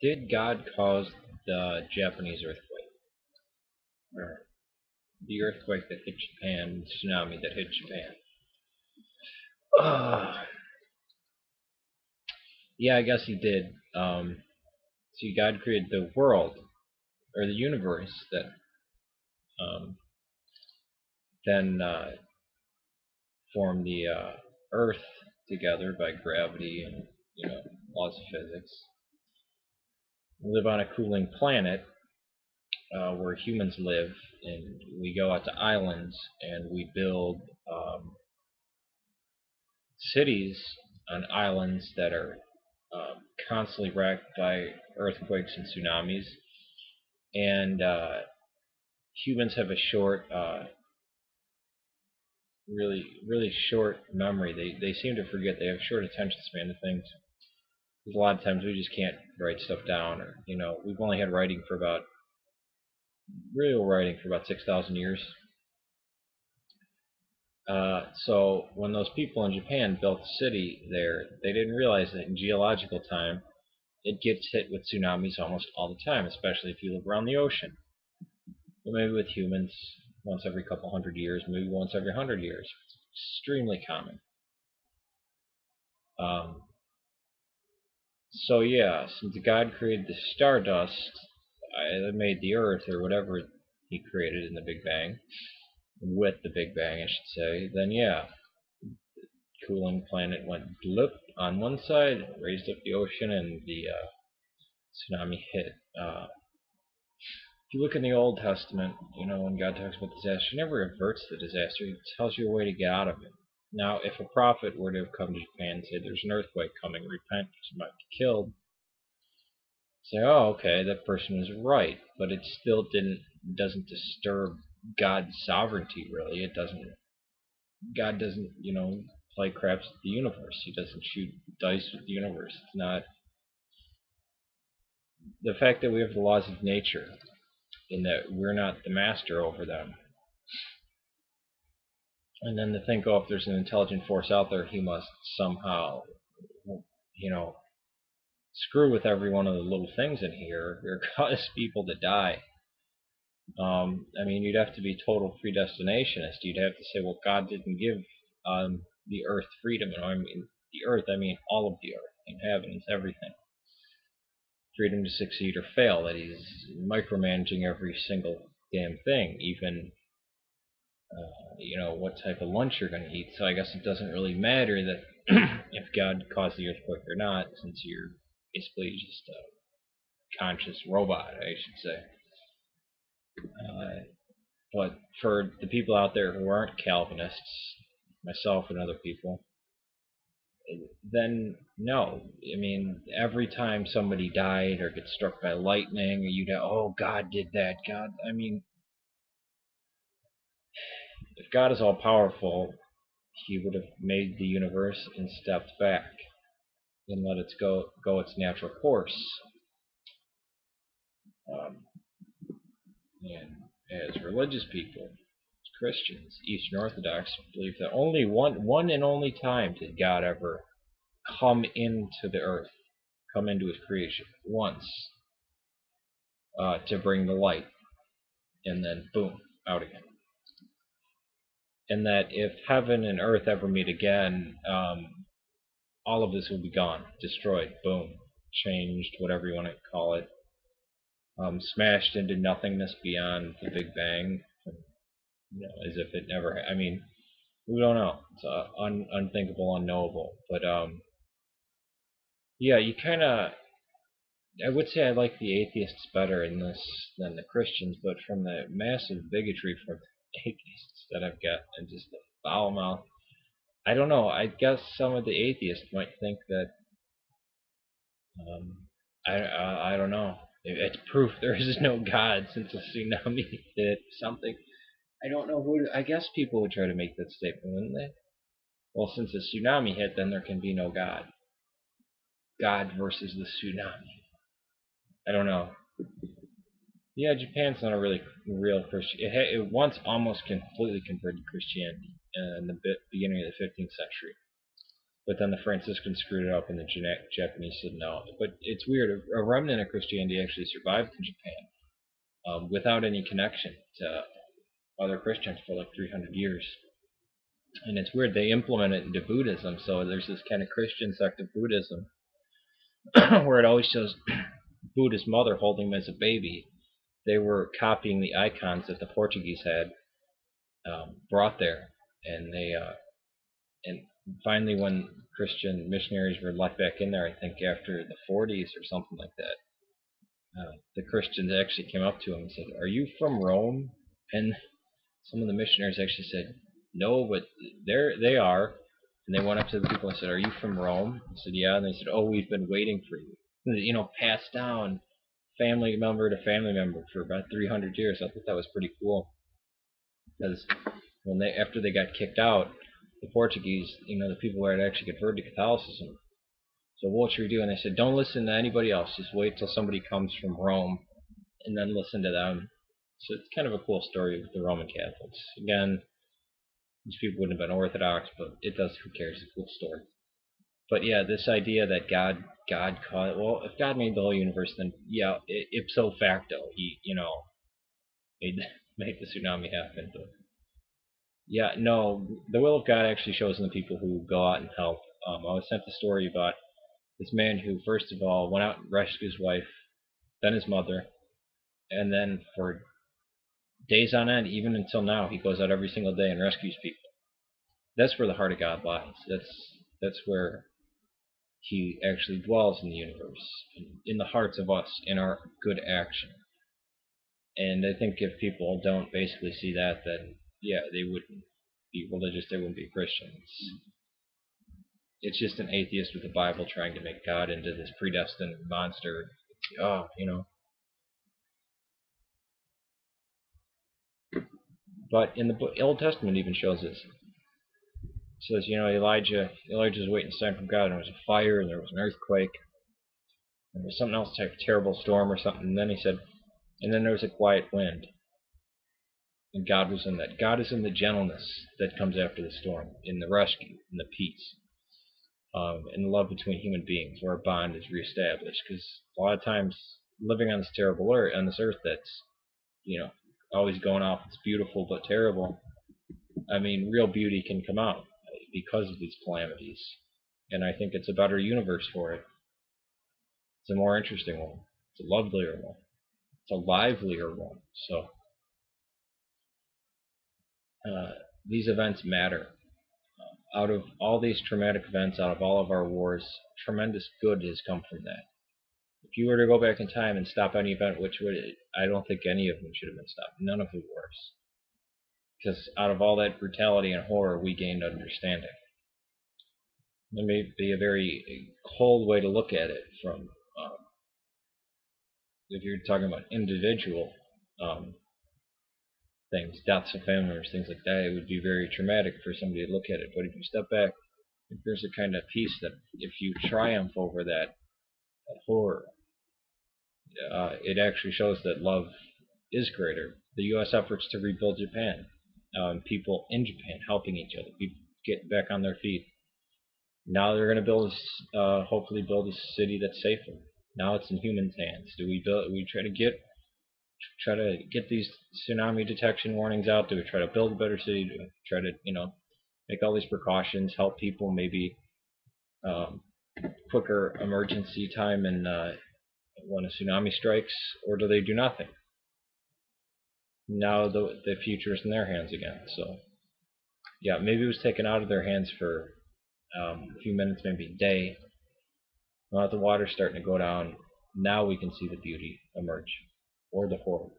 Did God cause the Japanese earthquake? Or the earthquake that hit Japan, the tsunami that hit Japan? Yeah, I guess he did. See, God created the world, or the universe, that um, then formed the Earth together by gravity and laws of physics. We live on a cooling planet where humans live, and we go out to islands and we build cities on islands that are constantly racked by earthquakes and tsunamis. And humans have a short, really short memory. They seem to forget. They have short attention span to things. Because a lot of times we just can't write stuff down, or we've only had real writing for about 6,000 years. So when those people in Japan built the city there, they didn't realize that in geological time, it gets hit with tsunamis almost all the time, especially if you live around the ocean. But maybe with humans, once every couple hundred years, maybe once every 100 years. It's extremely common. Um, so yeah, since God created the stardust that made the Earth, or whatever he created in the Big Bang, with the Big Bang I should say, then yeah, cooling planet went blip on one side, raised up the ocean, and the tsunami hit. If you look in the Old Testament, when God talks about disaster, he never averts the disaster. He tells you a way to get out of it. Now, if a prophet were to have come to Japan and say, "There's an earthquake coming, repent, because you might be killed," say, "Oh, okay, that person was right," but it still doesn't disturb God's sovereignty. Really, it doesn't. God doesn't, play craps with the universe. He doesn't shoot dice with the universe. It's not the fact that we have the laws of nature, in that we're not the master over them. And then to think, oh, if there's an intelligent force out there, he must somehow, you know, screw with every one of the little things in here or cause people to die. I mean, you'd have to be total predestinationist. You'd have to say, well, God didn't give the earth freedom. And I mean, the earth, I mean all of the earth, inhabitants, everything. Freedom to succeed or fail. That he's micromanaging every single damn thing, even what type of lunch you're going to eat. So I guess it doesn't really matter that if God caused the earthquake or not, since you're basically just a conscious robot, I should say. But for the people out there who aren't Calvinists, myself and other people, then no. I mean, every time somebody died or gets struck by lightning, or you'd have, oh, God did that. God, I mean, if God is all powerful, he would have made the universe and stepped back and let it go its natural course. Um, and as religious people, as Christians, Eastern Orthodox, believe that only one and only time did God ever come into the earth, come into his creation once, to bring the light, and then boom, out again. And that if heaven and earth ever meet again, all of this will be gone, destroyed, boom, changed, whatever you want to call it, smashed into nothingness beyond the Big Bang, as if it never. I mean, we don't know. It's unthinkable, unknowable. But yeah, you kind of. I would say I like the atheists better in this than the Christians, but from the massive bigotry from atheists that I've got, and just the foul mouth. I don't know. I guess some of the atheists might think that. Um, I don't know. It's proof there is no God since a tsunami hit something. I don't know who. I guess people would try to make that statement, wouldn't they? Well, since a tsunami hit, then there can be no God. God versus the tsunami. I don't know. Yeah, Japan's not a really real Christian. It once almost completely converted to Christianity in the beginning of the 15th century. But then the Franciscans screwed it up, and the Japanese said no. But it's weird. A remnant of Christianity actually survived in Japan without any connection to other Christians for like 300 years. And it's weird. They implement it into Buddhism. So there's this kind of Christian sect of Buddhism where it always shows Buddha's mother holding him as a baby. They were copying the icons that the Portuguese had brought there, and and finally, when Christian missionaries were let back in there, I think after the 40s or something like that, the Christians actually came up to him and said, "Are you from Rome?" And some of the missionaries actually said, "No, but they are." And they went up to the people and said, "Are you from Rome?" I said, "Yeah." And they said, "Oh, we've been waiting for you." Passed down family member to family member for about 300 years. I thought that was pretty cool because after they got kicked out, the Portuguese, the people who had actually converted to Catholicism. So what should we do? And they said, don't listen to anybody else. Just wait till somebody comes from Rome, and then listen to them. So it's kind of a cool story with the Roman Catholics. Again, these people wouldn't have been Orthodox, but it does. Who cares? It's a cool story. But yeah, this idea that God caused. Well, if God made the whole universe, then yeah, ipso facto, he made made the tsunami happen. But yeah, no, the will of God actually shows in the people who go out and help. I was sent a story about this man who, first of all, went out and rescued his wife, then his mother, and then for days on end, even until now, he goes out every single day and rescues people. That's where the heart of God lies. That's where he actually dwells in the universe, in the hearts of us, in our good action. And I think if people don't basically see that, then yeah, they wouldn't be religious, they wouldn't be Christians. It's just an atheist with the Bible trying to make God into this predestined monster. But in the Old Testament even shows this. It says, Elijah's waiting a sign from God, and there was a fire, and there was an earthquake, and there was something else, like a terrible storm or something. And then he said, and then there was a quiet wind, and God was in that. God is in the gentleness that comes after the storm, in the rescue, in the peace, in the love between human beings, where a bond is reestablished. Because a lot of times, living on this terrible earth, that's always going off, it's beautiful but terrible. I mean, real beauty can come out because of these calamities. And I think it's a better universe for it. It's a more interesting one. It's a lovelier one. It's a livelier one. So these events matter. Out of all these traumatic events, out of all of our wars, tremendous good has come from that. If you were to go back in time and stop any event, I don't think any of them should have been stopped. None of the wars. Because out of all that brutality and horror, we gained understanding. It may be a very cold way to look at it from if you're talking about individual things, deaths of family members, things like that, it would be very traumatic for somebody to look at it. But if you step back, there's a kind of peace that if you triumph over that horror, it actually shows that love is greater. The U.S. efforts to rebuild Japan, people in Japan helping each other, people get back on their feet. Now they're going to hopefully build a city that's safer. Now it's in humans' hands. Do we build? We try to get these tsunami detection warnings out? Do we try to build a better city? Do we try to make all these precautions, help people maybe quicker emergency time and when a tsunami strikes, or do they do nothing? Now the future is in their hands again. So yeah, maybe it was taken out of their hands for a few minutes, maybe a day. Now that the water's starting to go down, now we can see the beauty emerge, or the horror.